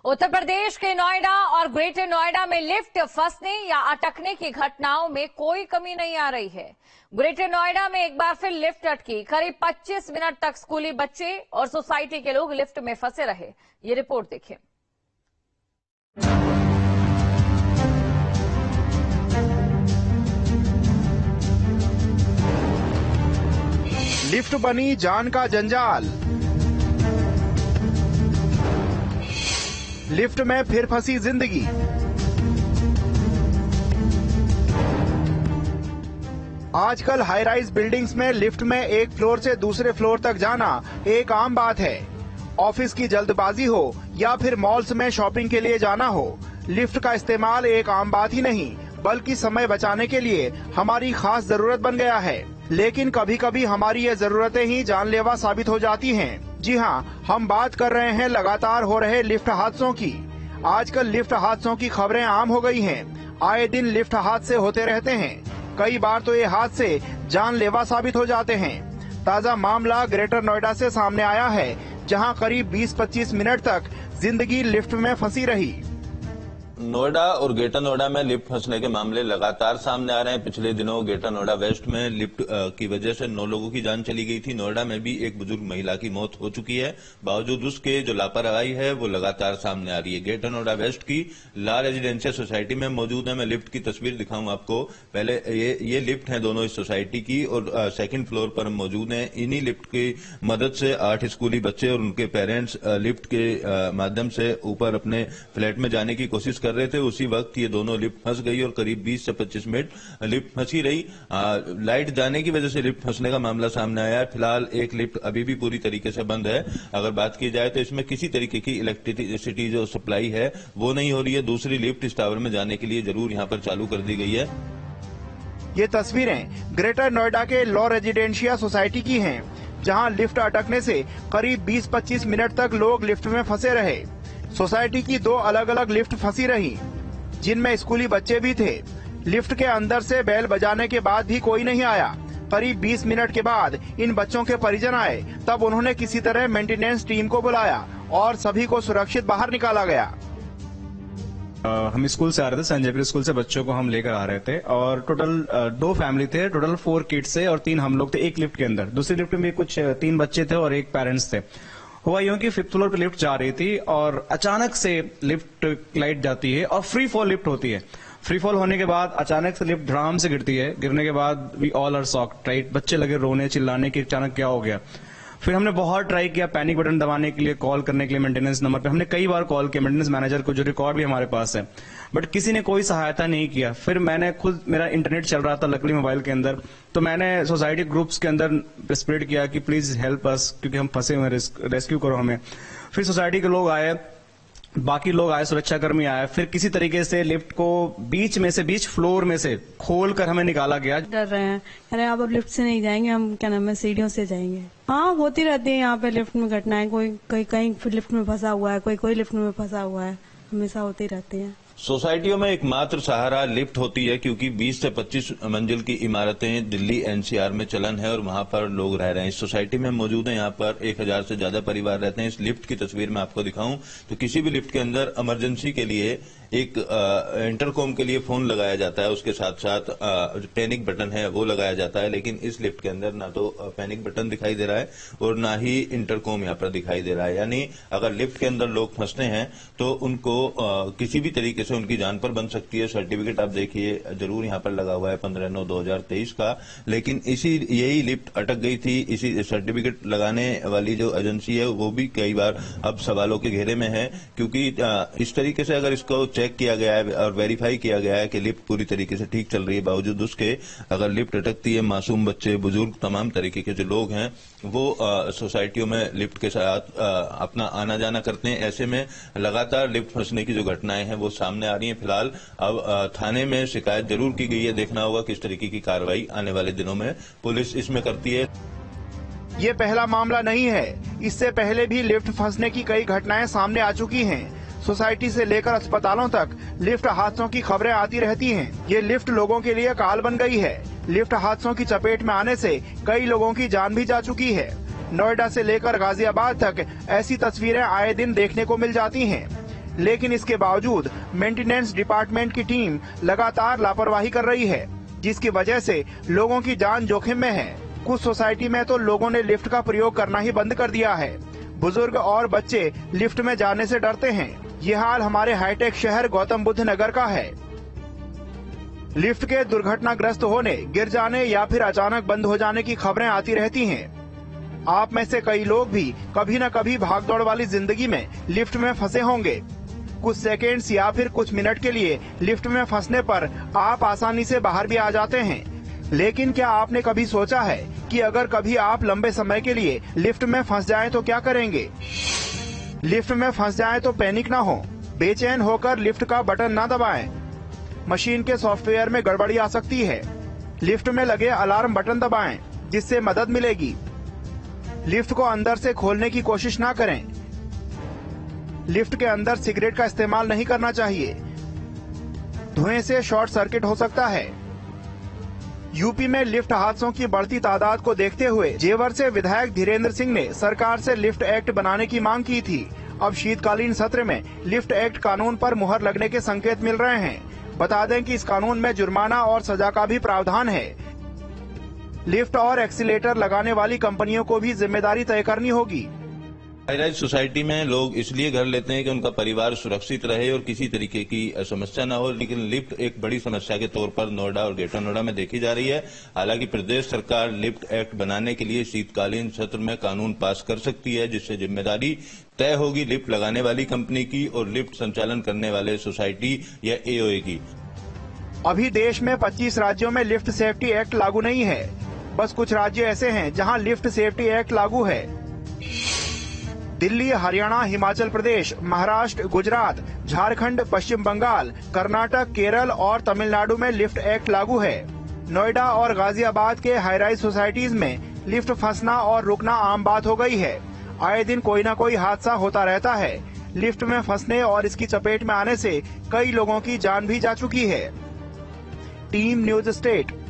उत्तर प्रदेश के नोएडा और ग्रेटर नोएडा में लिफ्ट फंसने या अटकने की घटनाओं में कोई कमी नहीं आ रही है। ग्रेटर नोएडा में एक बार फिर लिफ्ट अटकी। करीब 25 मिनट तक स्कूली बच्चे और सोसाइटी के लोग लिफ्ट में फंसे रहे। ये रिपोर्ट देखिए। लिफ्ट बनी जान का जंजाल। लिफ्ट में फिर फंसी जिंदगी। आजकल हाई राइज बिल्डिंग्स में लिफ्ट में एक फ्लोर से दूसरे फ्लोर तक जाना एक आम बात है। ऑफिस की जल्दबाजी हो या फिर मॉल्स में शॉपिंग के लिए जाना हो, लिफ्ट का इस्तेमाल एक आम बात ही नहीं बल्कि समय बचाने के लिए हमारी खास जरूरत बन गया है। लेकिन कभी कभी हमारी ये जरूरतें ही जानलेवा साबित हो जाती हैं। जी हाँ, हम बात कर रहे हैं लगातार हो रहे लिफ्ट हादसों की। आजकल लिफ्ट हादसों की खबरें आम हो गई हैं। आए दिन लिफ्ट हादसे होते रहते हैं। कई बार तो ये हादसे जानलेवा साबित हो जाते हैं। ताजा मामला ग्रेटर नोएडा से सामने आया है, जहां करीब 20-25 मिनट तक जिंदगी लिफ्ट में फंसी रही। नोएडा और ग्रेटर नोएडा में लिफ्ट फंसने के मामले लगातार सामने आ रहे हैं। पिछले दिनों ग्रेटर नोएडा वेस्ट में लिफ्ट की वजह से 9 लोगों की जान चली गई थी। नोएडा में भी एक बुजुर्ग महिला की मौत हो चुकी है। बावजूद उसके जो लापरवाही है वो लगातार सामने आ रही है। ग्रेटर नोएडा वेस्ट की ला रेजिडेंशियल सोसाइटी में मौजूद है। मैं लिफ्ट की तस्वीर दिखाऊंगा आपको। पहले ये लिफ्ट है दोनों इस सोसाइटी की और सेकंड फ्लोर पर मौजूद है। इन्हीं लिफ्ट की मदद से 8 स्कूली बच्चे और उनके पेरेंट्स लिफ्ट के माध्यम से ऊपर अपने फ्लैट में जाने की कोशिश कर रहे थे। उसी वक्त ये दोनों लिफ्ट फंस गई और करीब 20 से 25 मिनट लिफ्ट फंसी रही। लाइट जाने की वजह से लिफ्ट फंसने का मामला सामने आया है। फिलहाल एक लिफ्ट अभी भी पूरी तरीके से बंद है। अगर बात की जाए तो इसमें किसी तरीके की इलेक्ट्रिसिटी जो सप्लाई है वो नहीं हो रही है। दूसरी लिफ्ट इस टावर में जाने के लिए जरूर यहाँ पर चालू कर दी गई है। ये तस्वीरें ग्रेटर नोएडा के लॉ रेजिडेंशिया सोसाइटी की हैं, जहां लिफ्ट अटकने से करीब 20-25 मिनट तक लोग लिफ्ट में फंसे रहे। सोसाइटी की 2 अलग अलग लिफ्ट फंसी रही, जिनमें स्कूली बच्चे भी थे। लिफ्ट के अंदर से बेल बजाने के बाद भी कोई नहीं आया। करीब 20 मिनट के बाद इन बच्चों के परिजन आए, तब उन्होंने किसी तरह मेंटेनेंस टीम को बुलाया और सभी को सुरक्षित बाहर निकाला गया। हम स्कूल से आ रहे थे, संजयपुर स्कूल से बच्चों को हम लेकर आ रहे थे और टोटल 2 फैमिली थे। टोटल 4 किड्स थे और 3 हम लोग थे एक लिफ्ट के अंदर। दूसरी लिफ्ट में भी कुछ 3 बच्चे थे और एक पेरेंट्स थे। हुआ यूं कि 5th फ्लोर पे लिफ्ट जा रही थी और अचानक से लिफ्ट लाइट जाती है और फ्री फॉल लिफ्ट होती है। फ्री फॉल होने के बाद अचानक से लिफ्ट धड़ाम से गिरती है। गिरने के बाद we all are shocked, right. बच्चे लगे रोने चिल्लाने की, अचानक क्या हो गया। फिर हमने बहुत ट्राई किया पैनिक बटन दबाने के लिए, कॉल करने के लिए मेंटेनेंस नंबर पे। हमने कई बार कॉल किया मेंटेनेंस मैनेजर को, जो रिकॉर्ड भी हमारे पास है, बट किसी ने कोई सहायता नहीं किया। फिर मैंने खुद, मेरा इंटरनेट चल रहा था लकड़ी मोबाइल के अंदर, तो मैंने सोसाइटी ग्रुप्स के अंदर स्प्रेड किया कि प्लीज हेल्प अस, क्योंकि हम फंसे हुए, रेस्क्यू करो हमें। फिर सोसाइटी के लोग आए, बाकी लोग आए, सुरक्षाकर्मी आए। फिर किसी तरीके से लिफ्ट को बीच फ्लोर में से खोल कर हमें निकाला गया। डर रहे हैं, अरे आप अब लिफ्ट से नहीं जाएंगे, हम क्या नाम है सीढ़ियों से जाएंगे। हाँ, होती रहती है यहाँ पे लिफ्ट में घटनाएं। कोई कहीं लिफ्ट में फंसा हुआ है, कोई लिफ्ट में फंसा हुआ है, हमेशा होती रहती है। सोसाइटियों में एकमात्र सहारा लिफ्ट होती है, क्योंकि 20 से 25 मंजिल की इमारतें दिल्ली एनसीआर में चलन है और वहां पर लोग रह रहे हैं। इस सोसाइटी में मौजूद है, यहाँ पर 1000 से ज्यादा परिवार रहते हैं। इस लिफ्ट की तस्वीर मैं आपको दिखाऊं तो किसी भी लिफ्ट के अंदर इमरजेंसी के लिए एक इंटरकॉम के लिए फोन लगाया जाता है, उसके साथ साथ पैनिक बटन है वो लगाया जाता है। लेकिन इस लिफ्ट के अंदर ना तो पैनिक बटन दिखाई दे रहा है और ना ही इंटरकॉम यहाँ पर दिखाई दे रहा है। यानी अगर लिफ्ट के अंदर लोग फंसते हैं तो उनको किसी भी तरीके से उनकी जान पर बन सकती है। सर्टिफिकेट आप देखिए जरूर यहाँ पर लगा हुआ है 15/9/2023 का, लेकिन यही लिफ्ट अटक गई थी। इसी सर्टिफिकेट लगाने वाली जो एजेंसी है वो भी कई बार अब सवालों के घेरे में है, क्योंकि इस तरीके से अगर इसको चेक किया गया है और वेरीफाई किया गया है कि लिफ्ट पूरी तरीके से ठीक चल रही है, बावजूद उसके अगर लिफ्ट अटकती है, मासूम बच्चे, बुजुर्ग, तमाम तरीके के जो लोग हैं वो सोसाइटियों में लिफ्ट के साथ अपना आना जाना करते हैं। ऐसे में लगातार लिफ्ट फंसने की जो घटनाएं हैं वो सामने आ रही हैं। फिलहाल अब थाने में शिकायत जरूर की गई है। देखना होगा किस तरीके की कार्रवाई आने वाले दिनों में पुलिस इसमें करती है। ये पहला मामला नहीं है, इससे पहले भी लिफ्ट फंसने की कई घटनाएं सामने आ चुकी हैं। सोसाइटी से लेकर अस्पतालों तक लिफ्ट हादसों की खबरें आती रहती हैं। ये लिफ्ट लोगों के लिए काल बन गई है। लिफ्ट हादसों की चपेट में आने से कई लोगों की जान भी जा चुकी है। नोएडा से लेकर गाजियाबाद तक ऐसी तस्वीरें आए दिन देखने को मिल जाती हैं। लेकिन इसके बावजूद मेंटेनेंस डिपार्टमेंट की टीम लगातार लापरवाही कर रही है, जिसकी वजह से लोगों की जान जोखिम में है। कुछ सोसाइटी में तो लोगों ने लिफ्ट का प्रयोग करना ही बंद कर दिया है। बुजुर्ग और बच्चे लिफ्ट में जाने से डरते हैं। ये हाल हमारे हाईटेक शहर गौतम बुद्ध नगर का है। लिफ्ट के दुर्घटनाग्रस्त होने, गिर जाने या फिर अचानक बंद हो जाने की खबरें आती रहती हैं। आप में से कई लोग भी कभी न कभी भागदौड़ वाली जिंदगी में लिफ्ट में फंसे होंगे। कुछ सेकेंड्स या फिर कुछ मिनट के लिए लिफ्ट में फंसने पर आप आसानी से बाहर भी आ जाते हैं। लेकिन क्या आपने कभी सोचा है कि अगर कभी आप लंबे समय के लिए लिफ्ट में फंस जाएं तो क्या करेंगे? लिफ्ट में फंस जाएं तो पैनिक ना हो, बेचैन होकर लिफ्ट का बटन ना दबाएं। मशीन के सॉफ्टवेयर में गड़बड़ी आ सकती है। लिफ्ट में लगे अलार्म बटन दबाएं, जिससे मदद मिलेगी। लिफ्ट को अंदर से खोलने की कोशिश ना करें। लिफ्ट के अंदर सिगरेट का इस्तेमाल नहीं करना चाहिए। धुएं से शॉर्ट सर्किट हो सकता है। यूपी में लिफ्ट हादसों की बढ़ती तादाद को देखते हुए जेवर से विधायक धीरेन्द्र सिंह ने सरकार से लिफ्ट एक्ट बनाने की मांग की थी। अब शीतकालीन सत्र में लिफ्ट एक्ट कानून पर मुहर लगने के संकेत मिल रहे हैं। बता दें कि इस कानून में जुर्माना और सजा का भी प्रावधान है। लिफ्ट और एक्सीलेटर लगाने वाली कंपनियों को भी जिम्मेदारी तय करनी होगी। हाई राइज सोसाइटी में लोग इसलिए घर लेते हैं कि उनका परिवार सुरक्षित रहे और किसी तरीके की समस्या न हो, लेकिन लिफ्ट एक बड़ी समस्या के तौर पर नोएडा और ग्रेटर नोएडा में देखी जा रही है। हालांकि प्रदेश सरकार लिफ्ट एक्ट बनाने के लिए शीतकालीन सत्र में कानून पास कर सकती है, जिससे जिम्मेदारी तय होगी लिफ्ट लगाने वाली कंपनी की और लिफ्ट संचालन करने वाले सोसाइटी या एओए की। अभी देश में 25 राज्यों में लिफ्ट सेफ्टी एक्ट लागू नहीं है। बस कुछ राज्य ऐसे हैं जहां लिफ्ट सेफ्टी एक्ट लागू है। दिल्ली, हरियाणा, हिमाचल प्रदेश, महाराष्ट्र, गुजरात, झारखंड, पश्चिम बंगाल, कर्नाटक, केरल और तमिलनाडु में लिफ्ट एक्ट लागू है। नोएडा और गाजियाबाद के हाई राइज सोसाइटीज में लिफ्ट फंसना और रुकना आम बात हो गई है। आए दिन कोई न कोई हादसा होता रहता है। लिफ्ट में फंसने और इसकी चपेट में आने से कई लोगों की जान भी जा चुकी है। Team news state.